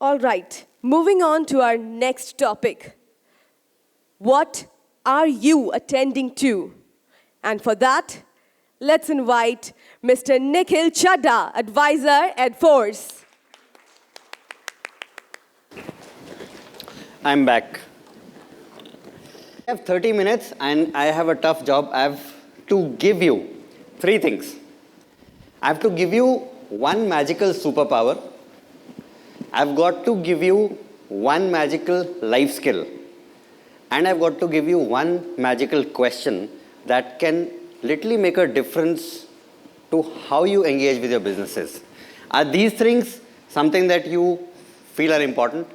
All right, moving on to our next topic. What are you attending to? And for that, let's invite Mr. Nikhil Chadha, advisor at Force. I'm back. I have 30 minutes and I have a tough job. I have to give you three things. I have to give you one magical superpower. I've got to give you one magical life skill. And I've got to give you one magical question that can literally make a difference to how you engage with your businesses. Are these things something that you feel are important?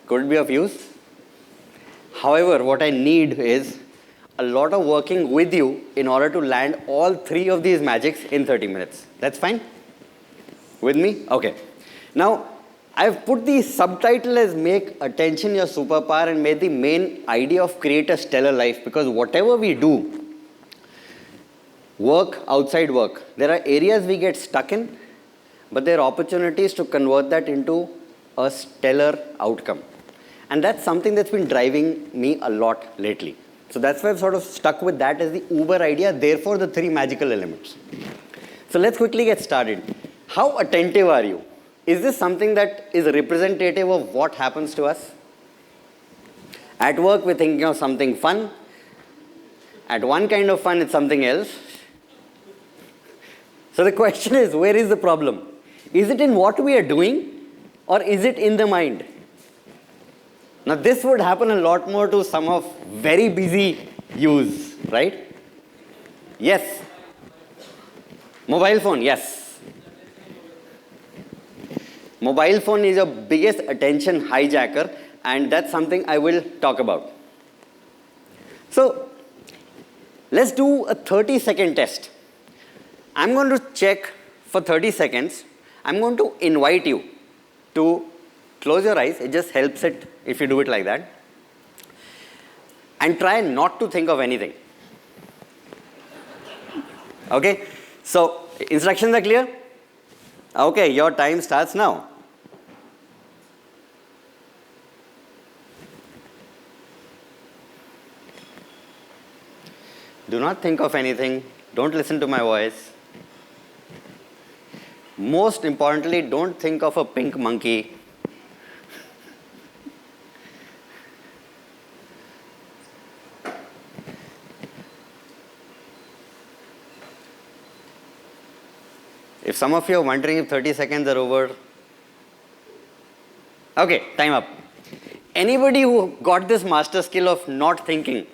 Could it be of use? However, what I need is a lot of working with you in order to land all three of these magics in 30 minutes. That's fine? With me? Okay. Now, I've put the subtitle as Make Attention Your Superpower and made the main idea of create a stellar life, because whatever we do, work, outside work, there are areas we get stuck in, but there are opportunities to convert that into a stellar outcome. And that's something that's been driving me a lot lately. So that's why I've sort of stuck with that as the Uber idea, therefore the three magical elements. So let's quickly get started. How attentive are you? Is this something that is representative of what happens to us? At work, we're thinking of something fun. At one kind of fun, it's something else. So the question is, where is the problem? Is it in what we are doing, or is it in the mind? Now, this would happen a lot more to some of very busy use, right? Yes. Mobile phone, yes. Mobile phone is your biggest attention hijacker, and that's something I will talk about. So, let's do a 30-second test. I'm going to check for 30 seconds. I'm going to invite you to close your eyes. It just helps it if you do it like that. And try not to think of anything. Okay? So, instructions are clear? Okay, your time starts now. Do not think of anything. Don't listen to my voice. Most importantly, don't think of a pink monkey. If some of you are wondering if 30 seconds are over, okay, time up. Anybody who got this master skill of not thinking,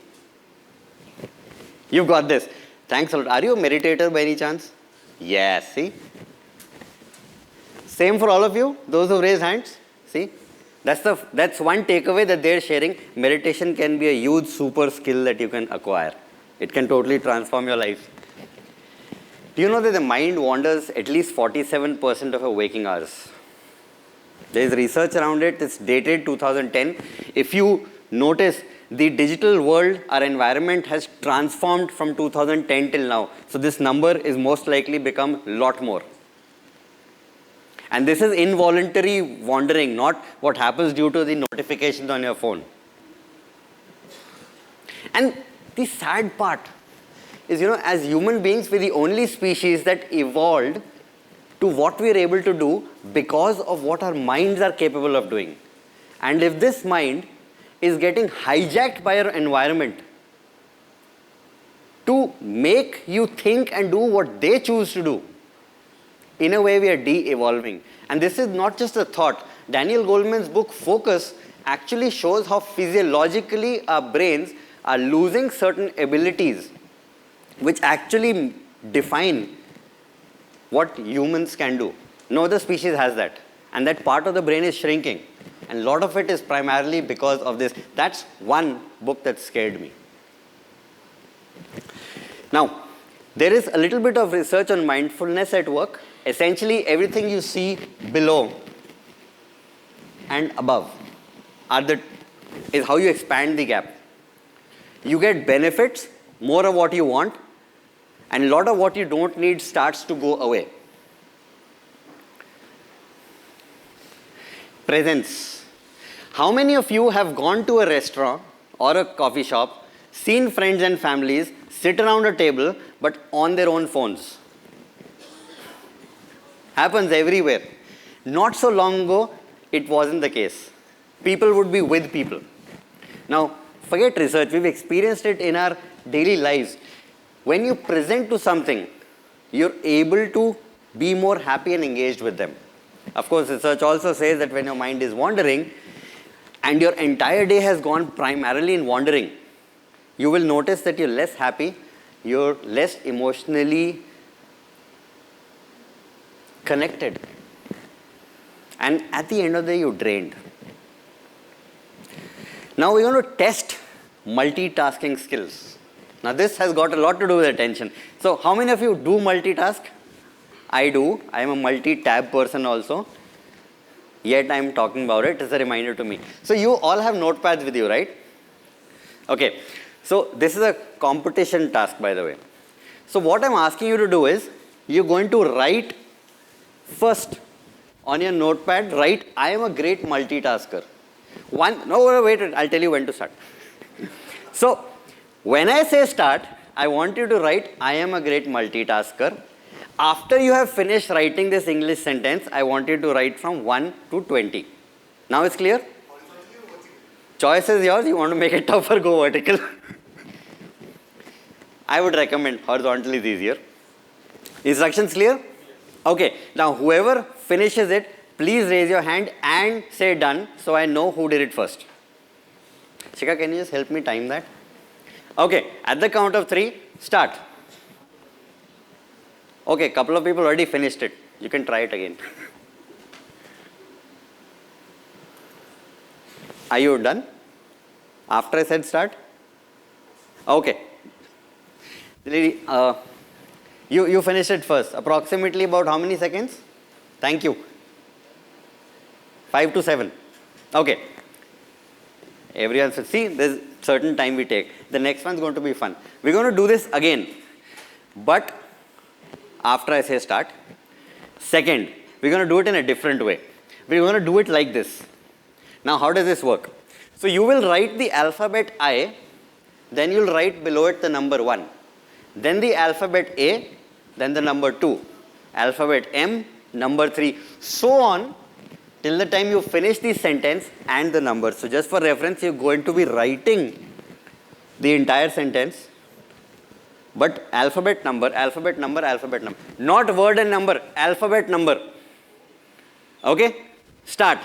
you've got this. Thanks a lot. Are you a meditator by any chance? Yes, see? Same for all of you, those who raise hands. See? That's one takeaway that they're sharing. Meditation can be a huge super skill that you can acquire. It can totally transform your life. Do you know that the mind wanders at least 47% of our waking hours? There is research around it. It's dated 2010. If you notice, the digital world, our environment has transformed from 2010 till now. So this number is most likely become a lot more. And this is involuntary wandering, not what happens due to the notifications on your phone. And the sad part is, as human beings, we're the only species that evolved to what we're able to do because of what our minds are capable of doing. And if this mind is getting hijacked by your environment to make you think and do what they choose to do, in a way we are de-evolving. And this is not just a thought. Daniel Goleman's book Focus actually shows how physiologically our brains are losing certain abilities which actually define what humans can do. No other species has that. And that part of the brain is shrinking. And a lot of it is primarily because of this. That's one book that scared me. Now, there is a little bit of research on mindfulness at work. Essentially, everything you see below and above is how you expand the gap. You get benefits, more of what you want, and a lot of what you don't need starts to go away. presence. How many of you have gone to a restaurant or a coffee shop, seen friends and families sit around a table but on their own phones? Happens everywhere. Not so long ago, it wasn't the case. People would be with people. Now, forget research, we've experienced it in our daily lives. When you present to something, you're able to be more happy and engaged with them. Of course, research also says that when your mind is wandering and your entire day has gone primarily in wandering, you will notice that you're less happy, you're less emotionally connected. And at the end of the day, you're drained. Now we're going to test multitasking skills. Now this has got a lot to do with attention. So how many of you do multitask? I do. I am a multi-tab person also. Yet I am talking about it. It's a reminder to me. So you all have notepads with you, right? Okay. So this is a competition task, by the way. So what I'm asking you to do is, you're going to write first on your notepad, write, I am a great multitasker. Wait, I'll tell you when to start. So when I say start, I want you to write, I am a great multitasker. After you have finished writing this English sentence, I want you to write from 1 to 20. Now it's clear? Choice is yours. You want to make it tougher, go vertical. I would recommend horizontal is easier. Instructions clear? Okay. Now whoever finishes it, please raise your hand and say done so I know who did it first. Shika, can you just help me time that? Okay. At the count of 3, start. Okay, couple of people already finished it. You can try it again. Are you done? After I said start? Okay. Lady, you finished it first. Approximately about how many seconds? Thank you. 5 to 7. Okay. Everyone should see, there's certain time we take. The next one's going to be fun. We're going to do this again. But after I say start. Second, we're going to do it in a different way. We're going to do it like this. Now, how does this work? So, you will write the alphabet I, then you'll write below it the number 1. Then the alphabet A, then the number 2. Alphabet M, number 3. So on, till the time you finish the sentence and the number. So, just for reference, you're going to be writing the entire sentence. But alphabet number, alphabet number, alphabet number. Not word and number, alphabet number. Okay? Start.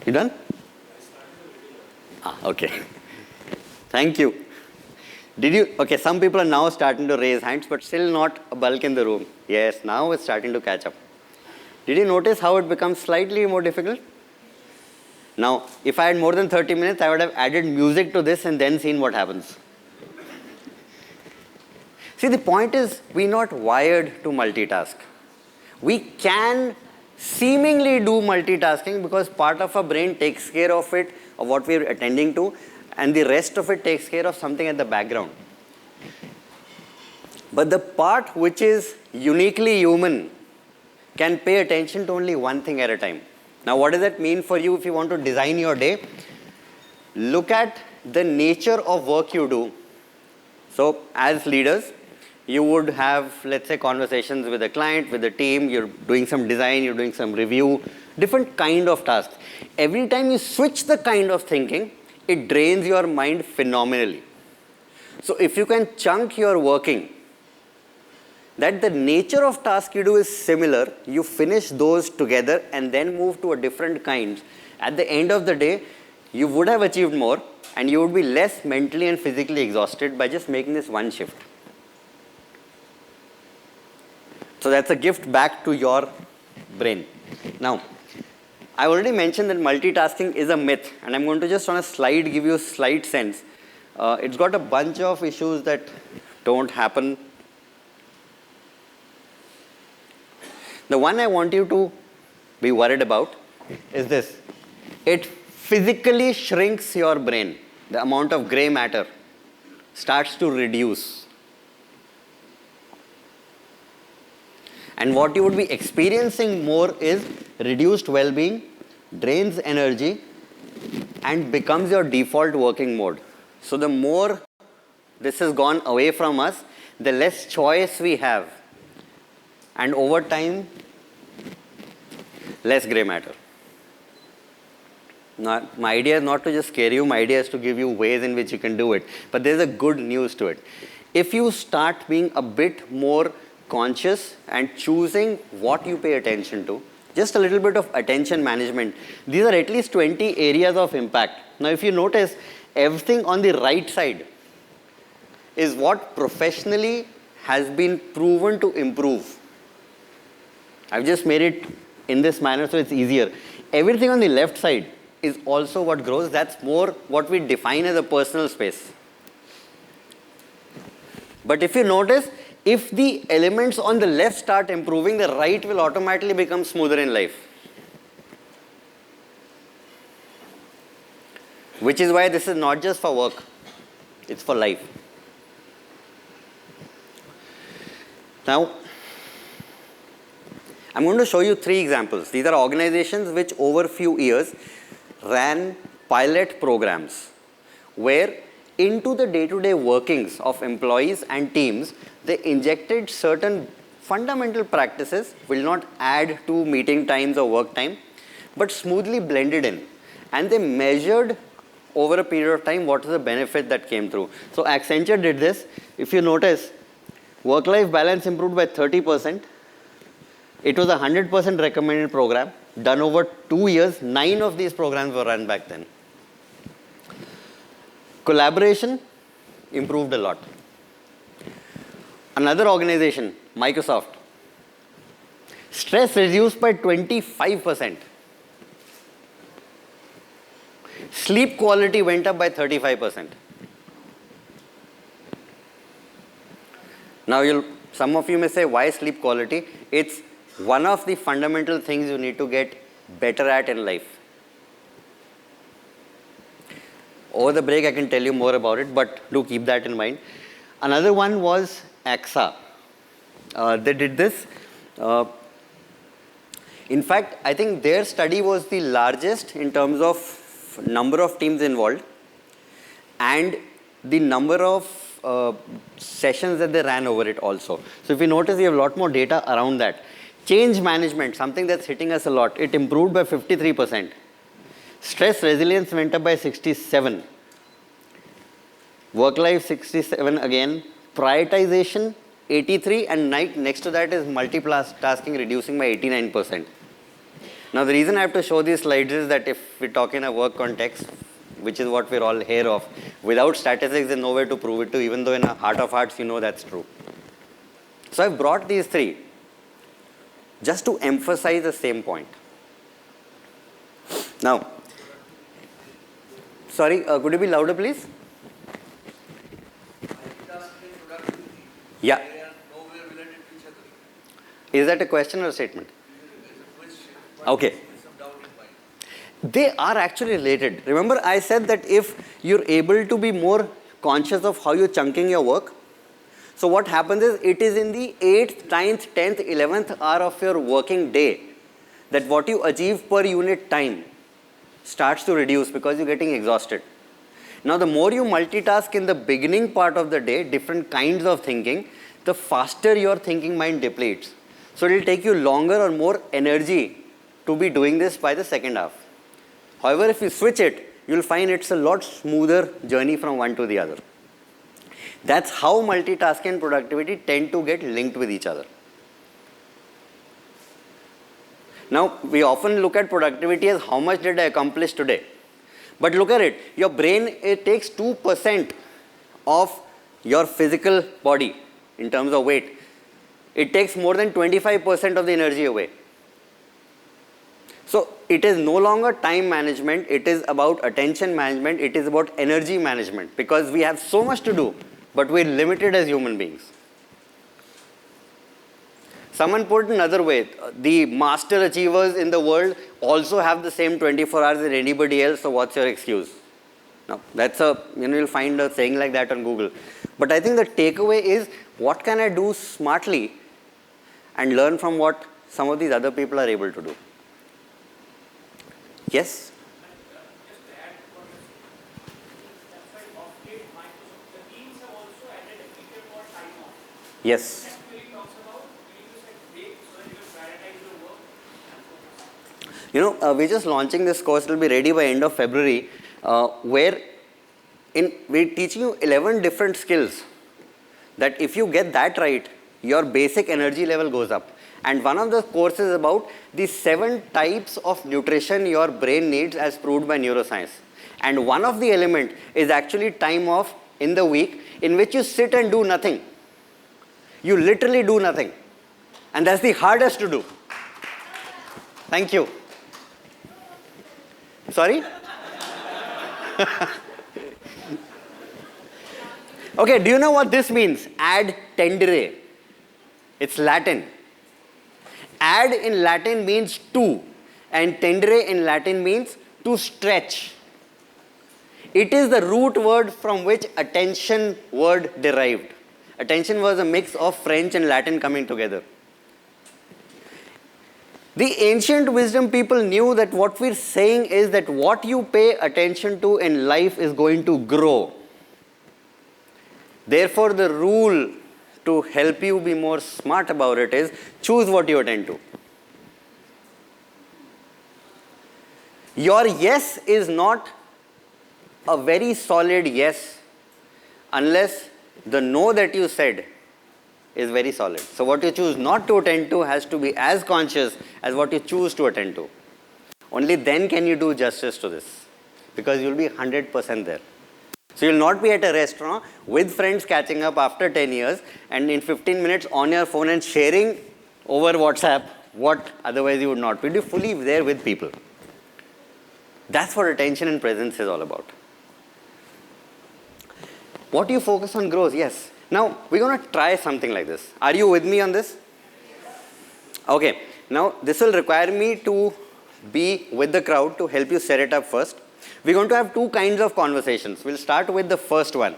You done? Okay. Thank you. Did you? Okay, some people are now starting to raise hands, but still not a bulk in the room. Yes, now it's starting to catch up. Did you notice how it becomes slightly more difficult? Now, if I had more than 30 minutes, I would have added music to this and then seen what happens. See, the point is, we're not wired to multitask. We can seemingly do multitasking because part of our brain takes care of it, of what we're attending to, and the rest of it takes care of something at the background. But the part which is uniquely human can pay attention to only one thing at a time. Now, what does that mean for you if you want to design your day? Look at the nature of work you do. So, as leaders, you would have, let's say, conversations with a client, with a team, you're doing some design, you're doing some review, different kind of tasks. Every time you switch the kind of thinking, it drains your mind phenomenally. So if you can chunk your working, that the nature of task you do is similar, you finish those together and then move to a different kind. At the end of the day, you would have achieved more and you would be less mentally and physically exhausted by just making this one shift. So that's a gift back to your brain. Now, I already mentioned that multitasking is a myth, and I'm going to just on a slide give you a slight sense. It's got a bunch of issues that don't happen. The one I want you to be worried about is this. It physically shrinks your brain. The amount of gray matter starts to reduce. And what you would be experiencing more is reduced well-being, drains energy, and becomes your default working mode. So the more this has gone away from us, the less choice we have. And over time, less gray matter. My idea is not to just scare you, my idea is to give you ways in which you can do it. But there's a good news to it. If you start being a bit more conscious and choosing what you pay attention to, just a little bit of attention management, these are at least 20 areas of impact. Now if you notice, everything on the right side is what professionally has been proven to improve. I've just made it in this manner so it's easier. Everything on the left side is also what grows. That's more what we define as a personal space. But if you notice, if the elements on the left start improving, the right will automatically become smoother in life. Which is why this is not just for work, it's for life. Now, I'm going to show you 3 examples. These are organizations which over a few years ran pilot programs where into the day-to-day workings of employees and teams, they injected certain fundamental practices, will not add to meeting times or work time, but smoothly blended in. And they measured over a period of time what is the benefit that came through. So Accenture did this. If you notice, work-life balance improved by 30%. It was a 100% recommended program, done over 2 years. 9 of these programs were run back then. Collaboration improved a lot. Another organization, Microsoft. Stress reduced by 25%. Sleep quality went up by 35%. Now, some of you may say, why sleep quality? It's one of the fundamental things you need to get better at in life. Over the break, I can tell you more about it, but do keep that in mind. Another one was AXA. They did this. In fact, I think their study was the largest in terms of number of teams involved and the number of sessions that they ran over it also. So if you notice, we have a lot more data around that. Change management, something that's hitting us a lot, it improved by 53%. Stress resilience went up by 67. Work-life 67 again. Prioritization 83, and next to that is multitasking reducing by 89%. Now the reason I have to show these slides is that if we talk in a work context, which is what we're all here of, without statistics there's nowhere to prove it to, even though in a heart of hearts you know that's true. So I've brought these 3 just to emphasize the same point. Now, sorry, could you be louder please? Yeah. They are nowhere related to each other. Is that a question or a statement? Okay. They are actually related. Remember I said that if you're able to be more conscious of how you're chunking your work, so what happens is it is in the 8th, 9th, 10th, 11th hour of your working day that what you achieve per unit time starts to reduce because you're getting exhausted. Now the more you multitask in the beginning part of the day, different kinds of thinking, the faster your thinking mind depletes. So it will take you longer or more energy to be doing this by the second half. However, if you switch it, you'll find it's a lot smoother journey from one to the other. That's how multitasking and productivity tend to get linked with each other. Now, we often look at productivity as how much did I accomplish today. But look at it, your brain, it takes 2% of your physical body in terms of weight. It takes more than 25% of the energy away. So it is no longer time management, it is about attention management, it is about energy management, because we have so much to do, but we're limited as human beings. Someone put another way, the master achievers in the world also have the same 24 hours as anybody else, so what's your excuse? Now, that's you'll find a saying like that on Google. But I think the takeaway is, what can I do smartly and learn from what some of these other people are able to do? Yes? Yes. We're just launching this course. It will be ready by end of February, where we're teaching you 11 different skills that if you get that right, your basic energy level goes up. And one of the courses is about the 7 types of nutrition your brain needs as proved by neuroscience. And one of the element is actually time off in the week in which you sit and do nothing. You literally do nothing. And that's the hardest to do. Thank you. Sorry? Okay, do you know what this means? Ad tendere. It's Latin. Ad in Latin means to, and tendere in Latin means to stretch. It is the root word from which attention word derived. Attention was a mix of French and Latin coming together. The ancient wisdom people knew that what we're saying is that what you pay attention to in life is going to grow. Therefore, the rule to help you be more smart about it is choose what you attend to. Your yes is not a very solid yes unless the no that you said is very solid. So what you choose not to attend to has to be as conscious as what you choose to attend to. Only then can you do justice to this, because you'll be 100% there. So you'll not be at a restaurant with friends catching up after 10 years and in 15 minutes on your phone and sharing over WhatsApp what otherwise you would not be. You'll be fully there with people. That's what attention and presence is all about. What you focus on grows, yes. Now, we're going to try something like this. Are you with me on this? Okay. Now, this will require me to be with the crowd to help you set it up first. We're going to have 2 kinds of conversations. We'll start with the first one.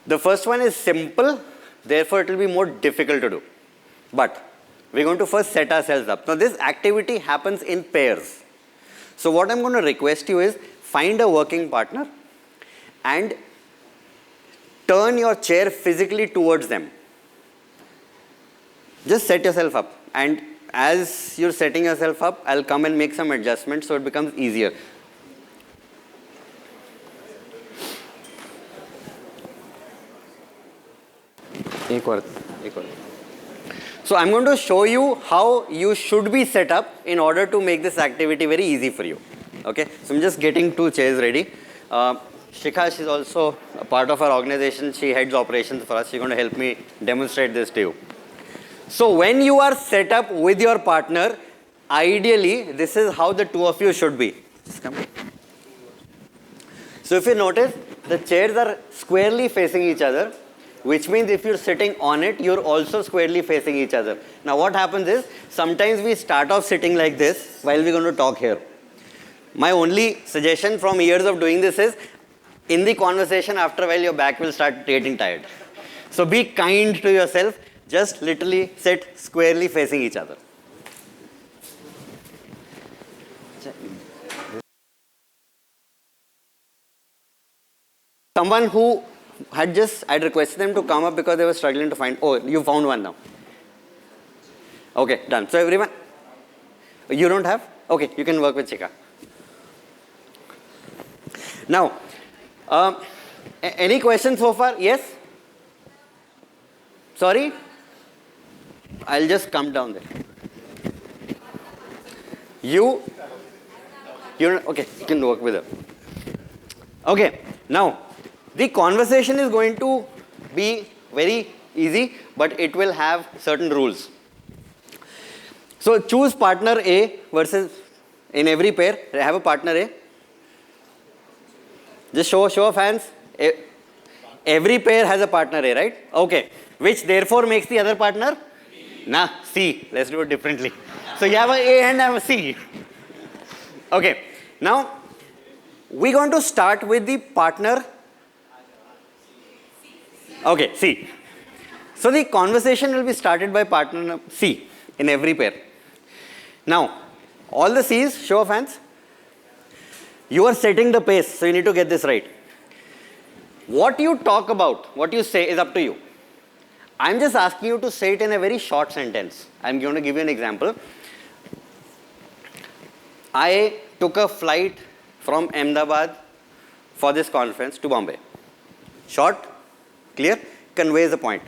The first one is simple, therefore it will be more difficult to do. But we're going to first set ourselves up. Now, this activity happens in pairs. So what I'm going to request you is find a working partner and turn your chair physically towards them. Just set yourself up, and as you're setting yourself up, I'll come and make some adjustments so it becomes easier. So I'm going to show you how you should be set up in order to make this activity very easy for you. Okay, so I'm just getting 2 chairs ready. Shikha, she's also a part of our organization. She heads operations for us. She's going to help me demonstrate this to you. So when you are set up with your partner, ideally, this is how the 2 of you should be. Just come. So if you notice, the chairs are squarely facing each other, which means if you're sitting on it, you're also squarely facing each other. Now what happens is, sometimes we start off sitting like this while we're going to talk here. My only suggestion from years of doing this is, in the conversation, after a while, your back will start getting tired. So be kind to yourself. Just literally sit squarely facing each other. Someone who I'd requested them to come up because they were struggling to find. Oh, you found one now. Okay, done. So everyone, you don't have? Okay, you can work with Chika. Now, any questions so far? Yes? Sorry? I'll just come down there. Okay, you can work with her. Okay, now, the conversation is going to be very easy, but it will have certain rules. So choose partner A versus, in every pair, have a partner A. Just show of hands. Every pair has a partner A, right? Okay. Which therefore makes the other partner? Nah, C. Let's do it differently. So you have a A and I have a C. Okay. Now, we're going to start with the partner. Okay, C. So the conversation will be started by partner C in every pair. Now, all the C's, show of hands. You are setting the pace, so you need to get this right. What you talk about, what you say is up to you. I'm just asking you to say it in a very short sentence. I'm going to give you an example. I took a flight from Ahmedabad for this conference to Bombay. Short, clear, conveys the point.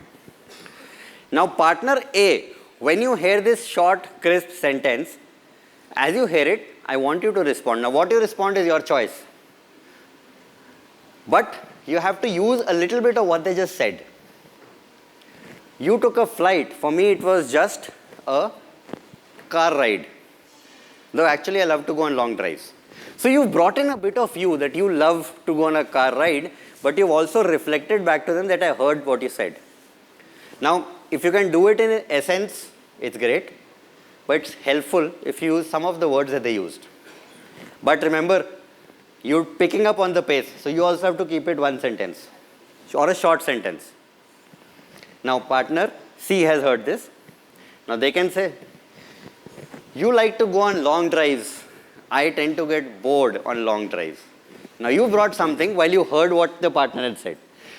Now, partner A, when you hear this short, crisp sentence, as you hear it, I want you to respond. Now, what you respond is your choice. But you have to use a little bit of what they just said. You took a flight. For me, it was just a car ride. Though actually, I love to go on long drives. So you've brought in a bit of you that you love to go on a car ride, but you've also reflected back to them that I heard what you said. Now, if you can do it in essence, it's great. But it's helpful if you use some of the words that they used. But remember, you're picking up on the pace. So you also have to keep it one sentence or a short sentence. Now, partner C has heard this. Now, they can say, you like to go on long drives. I tend to get bored on long drives. Now, you brought something while you heard what the partner had said.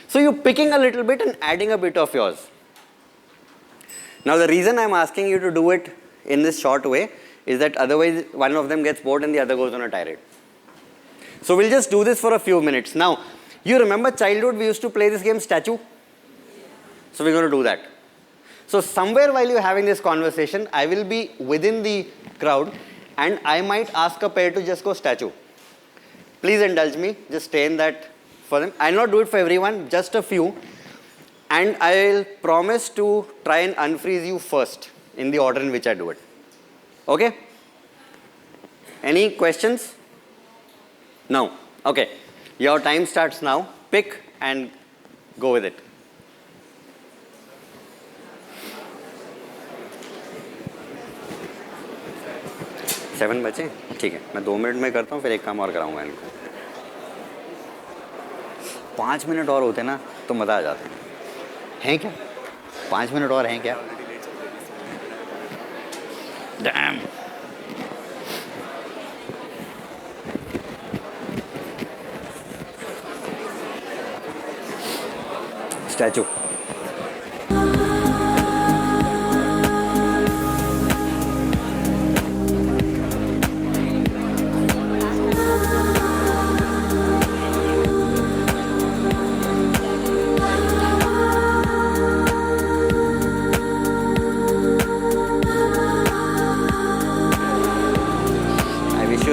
So, you're picking a little bit and adding a bit of yours. Now, the reason I'm asking you to do it in this short way is that otherwise one of them gets bored and the other goes on a tirade. So we'll just do this for a few minutes. Now, you remember childhood we used to play this game statue? So we're going to do that. So somewhere while you're having this conversation, I will be within the crowd and I might ask a pair to just go statue. Please indulge me, just stay in that for them. I'll not do it for everyone, just a few. And I'll promise to try and unfreeze you first in the order in which I do it. Okay? Any questions? No. Okay. Your time starts now. Pick and go with it. Seven बचे ठीक है मैं 2 minute में करता हूँ फिर एक काम और कराऊंगा इनको 5 मिनट और होते ना तो मज़ा आ जाता है क्या 5 मिनट और हैं क्या Damn. Statue.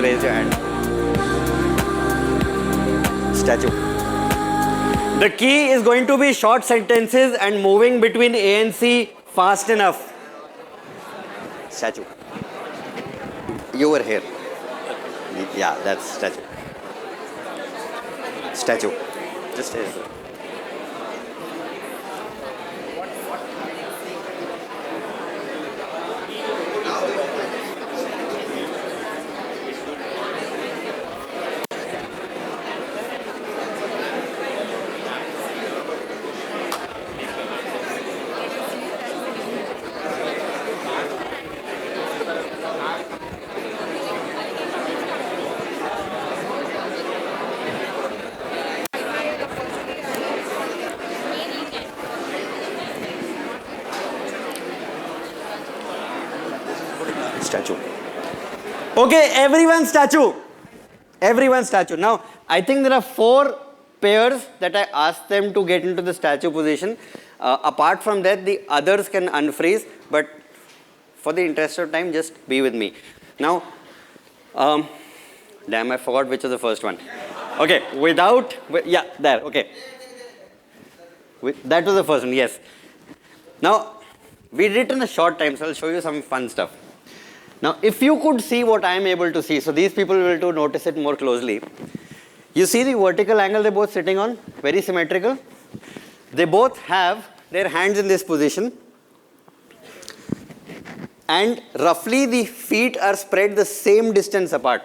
Raise your hand. Statue. The key is going to be short sentences and moving between A and C fast enough. Statue. You were here. Yeah, that's statue. Statue. Just stay there. Statue. Okay, everyone statue. Everyone statue. Now, I think there are 4 pairs that I asked them to get into the statue position. Apart from that, the others can unfreeze, but for the interest of time, just be with me. Now, damn, I forgot which was the first one. Okay, yeah, there, okay. That was the first one, yes. Now, we did it in a short time, so I'll show you some fun stuff. Now, if you could see what I am able to see, so these people will to notice it more closely. You see the vertical angle they're both sitting on? Very symmetrical. They both have their hands in this position. and roughly the feet are spread the same distance apart.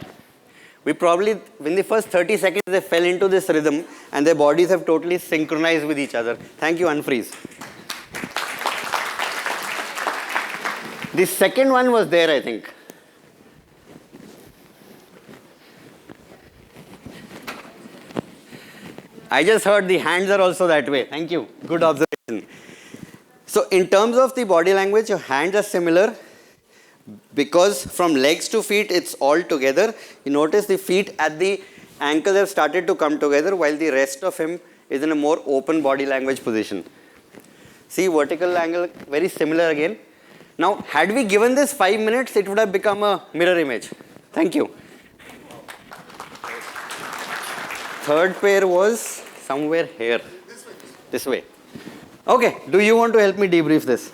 We probably, in the first 30 seconds, they fell into this rhythm and their bodies have totally synchronized with each other. Thank you, unfreeze. The second one was there, I think. I just heard the hands are also that way. Thank you. Good observation. So in terms of the body language, your hands are similar because from legs to feet, it's all together. You notice the feet at the ankles have started to come together while the rest of him is in a more open body language position. See, vertical angle, very similar again. Now, had we given this 5 minutes, it would have become a mirror image. Thank you. Third pair was somewhere here. This way. Okay, do you want to help me debrief this?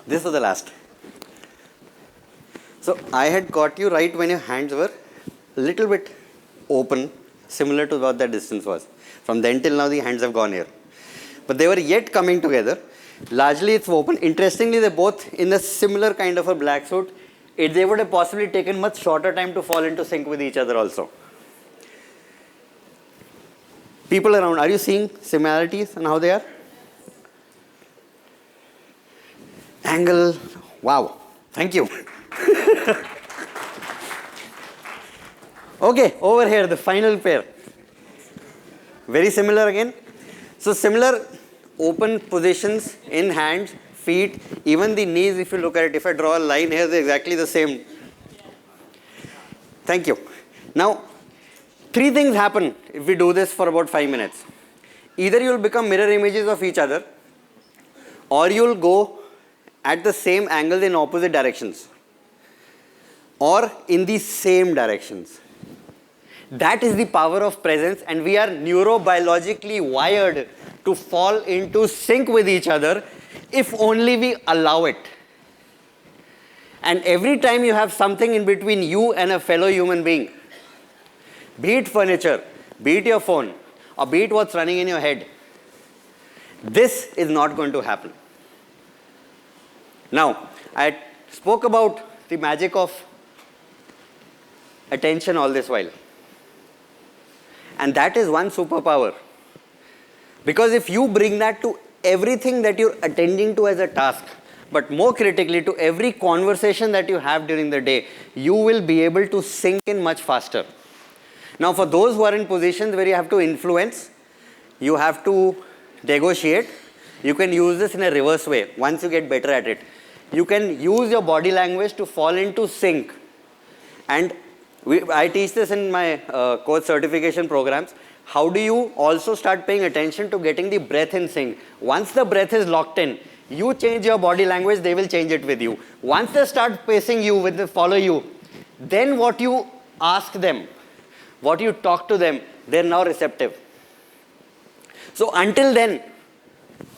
This was the last. So I had caught you right when your hands were a little bit open, similar to what that distance was. From then till now, the hands have gone here. But they were yet coming together. Largely, it's open. Interestingly, they're both in a similar kind of a black suit. They would have possibly taken much shorter time to fall into sync with each other also. People around, are you seeing similarities and how they are? Angle, wow, thank you. Okay, over here, the final pair. Very similar again. So similar open positions in hands, feet, even the knees, if you look at it, if I draw a line here, they're exactly the same. Thank you. Now, 3 things happen if we do this for about 5 minutes. Either you'll become mirror images of each other, or you'll go at the same angles in opposite directions, or in the same directions. That is the power of presence, and we are neurobiologically wired to fall into sync with each other if only we allow it. And every time you have something in between you and a fellow human being, be it furniture, be it your phone, or be it what's running in your head, this is not going to happen. Now, I spoke about the magic of attention all this while. And that is one superpower. Because if you bring that to everything that you're attending to as a task, but more critically to every conversation that you have during the day, you will be able to sink in much faster. Now, for those who are in positions where you have to influence, you have to negotiate, you can use this in a reverse way once you get better at it. You can use your body language to fall into sync. And I teach this in my coach certification programs. How do you also start paying attention to getting the breath in sync? Once the breath is locked in, you change your body language, they will change it with you. Once they start pacing you, when they follow you, then what you ask them, what you talk to them, they're now receptive. So until then,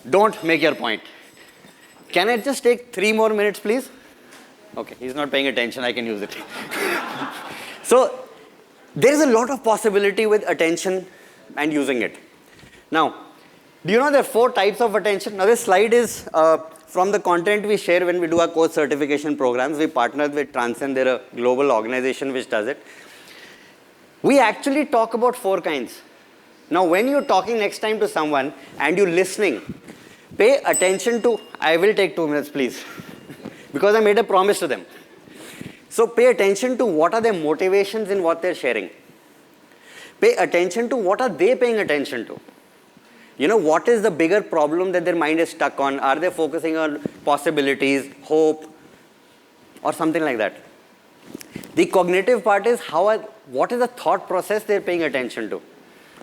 don't make your point. Can I just take 3 more minutes, please? Okay, he's not paying attention, I can use it. So, there is a lot of possibility with attention and using it. Now, do you know there are 4 types of attention? Now, this slide is from the content we share when we do our coach certification programs. We partnered with Transcend, they're a global organization which does it. We actually talk about 4 kinds. Now, when you're talking next time to someone and you're listening, pay attention to, I will take 2 minutes, please, because I made a promise to them. So pay attention to what are their motivations in what they're sharing. Pay attention to what are they paying attention to. You know, what is the bigger problem that their mind is stuck on? Are they focusing on possibilities, hope, or something like that? The cognitive part is what is the thought process they're paying attention to.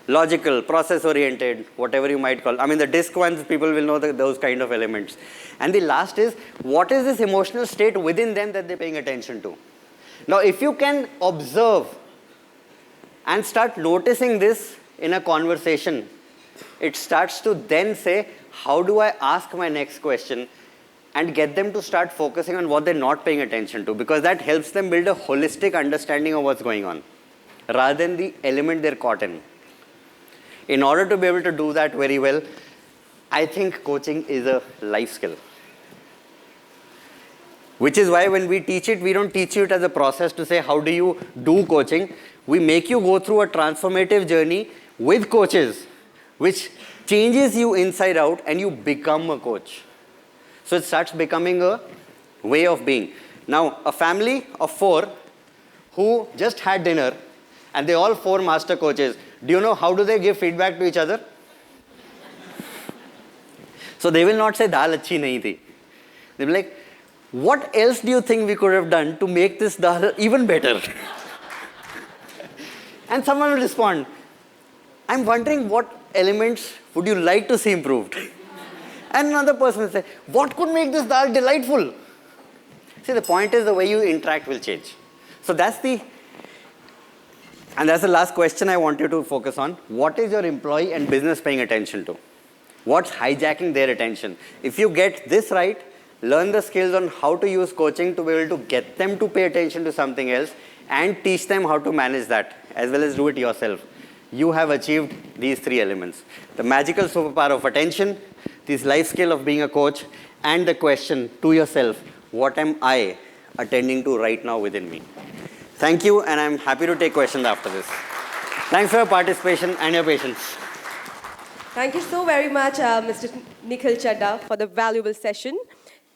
Logical, process-oriented, whatever you might call. I mean, the disc ones, people will know those kind of elements. And the last is, what is this emotional state within them that they're paying attention to? Now, if you can observe and start noticing this in a conversation, it starts to then say, how do I ask my next question? And get them to start focusing on what they're not paying attention to, because that helps them build a holistic understanding of what's going on, rather than the element they're caught in. In order to be able to do that very well, I think coaching is a life skill. Which is why when we teach it, we don't teach you it as a process to say, how do you do coaching? We make you go through a transformative journey with coaches, which changes you inside out and you become a coach. So it starts becoming a way of being. Now, a family of 4 who just had dinner and they all 4 master coaches, do you know how do they give feedback to each other? So they will not say, dal achhi nahi thi. They'll be like, what else do you think we could have done to make this dal even better? And someone will respond, I'm wondering what elements would you like to see improved? And another person will say, what could make this dal delightful? See, the point is the way you interact will change. So that's the last question I want you to focus on. What is your employee and business paying attention to? What's hijacking their attention? If you get this right, learn the skills on how to use coaching to be able to get them to pay attention to something else and teach them how to manage that as well as do it yourself. You have achieved these 3 elements. The magical superpower of attention, this life skill of being a coach, and the question to yourself, what am I attending to right now within me? Thank you, and I'm happy to take questions after this. Thanks for your participation and your patience. Thank you so very much, Mr. Nikhil Chadha, for the valuable session.